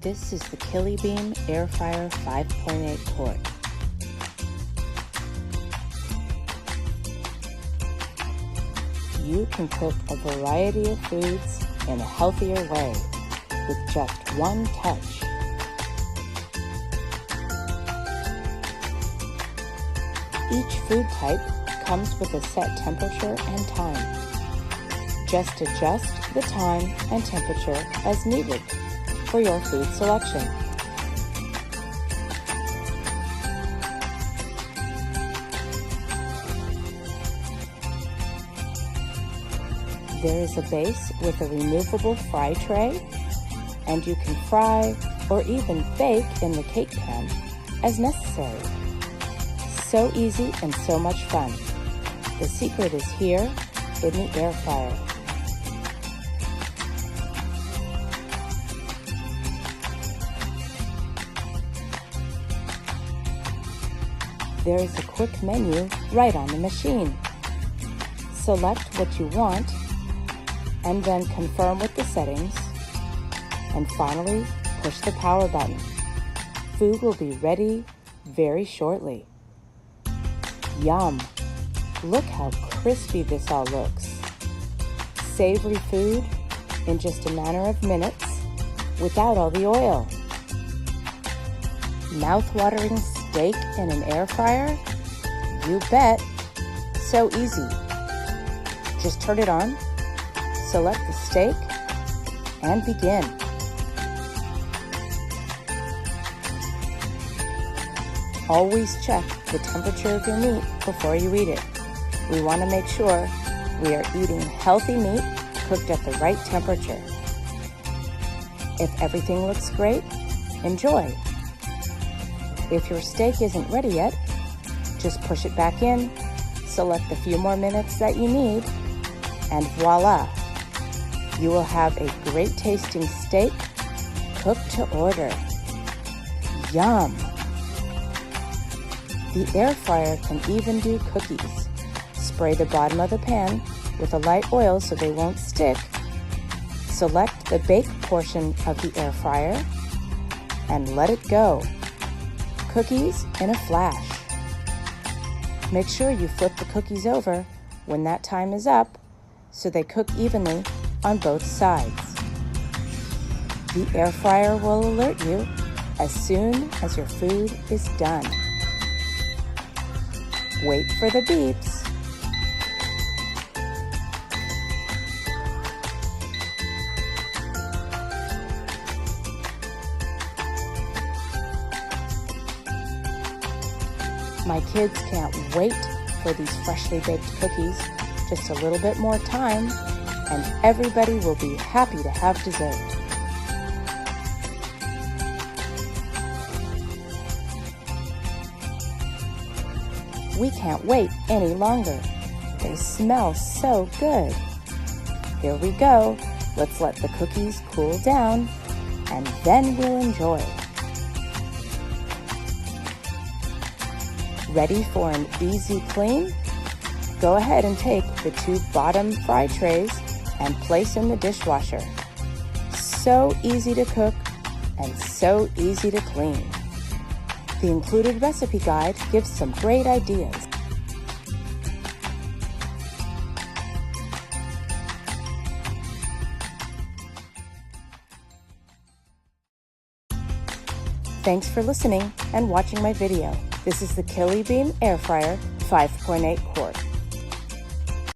This is the KiLi Beam Air Fryer 5.8 quart. You can cook a variety of foods in a healthier way with just one touch. Each food type comes with a set temperature and time. Just adjust the time and temperature as needed for your food selection. There is a base with a removable fry tray, and you can fry or even bake in the cake pan as necessary. So easy and so much fun. The secret is here in the air fryer. There is a quick menu right on the machine. Select what you want and then confirm with the settings, and finally push the power button. Food will be ready very shortly. Yum! Look how crispy this all looks. Savory food in just a matter of minutes without all the oil. Mouth-watering steak in an air fryer? You bet! So easy. Just turn it on, select the steak, and begin. Always check the temperature of your meat before you eat it. We want to make sure we are eating healthy meat cooked at the right temperature. If everything looks great, enjoy. If your steak isn't ready yet, just push it back in, select the few more minutes that you need, and voila! You will have a great tasting steak cooked to order. Yum! The air fryer can even do cookies. Spray the bottom of the pan with a light oil so they won't stick. Select the bake portion of the air fryer and let it go. Cookies in a flash. Make sure you flip the cookies over when that time is up so they cook evenly on both sides. The air fryer will alert you as soon as your food is done. Wait for the beeps. My kids can't wait for these freshly baked cookies. Just a little bit more time, and everybody will be happy to have dessert. We can't wait any longer. They smell so good. Here we go. Let's let the cookies cool down, and then we'll enjoy. Ready for an easy clean? Go ahead and take the two bottom fry trays and place in the dishwasher. So easy to cook and so easy to clean. The included recipe guide gives some great ideas. Thanks for listening and watching my video. This is the KiLi Beam Air Fryer 5.8 quart.